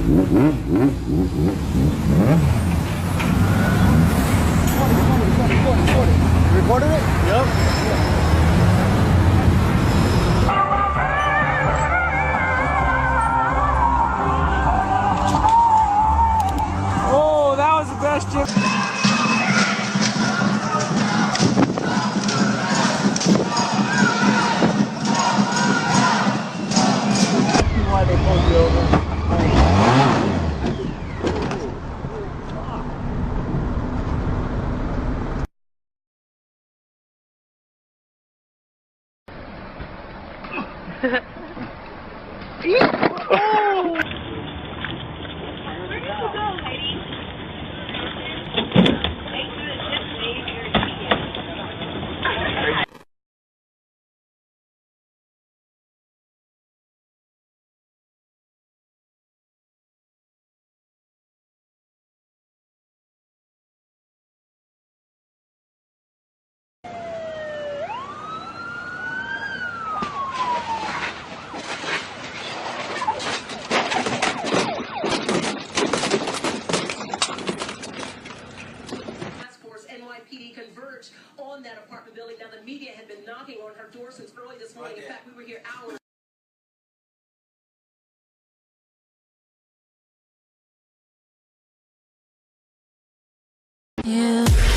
Recorded it? Yep. Oh, that was the best Jim. Why they pulled you over? NYPD converged on that apartment building. Now, the media had been knocking on her door since early this morning. In fact, we were here hours. Yeah.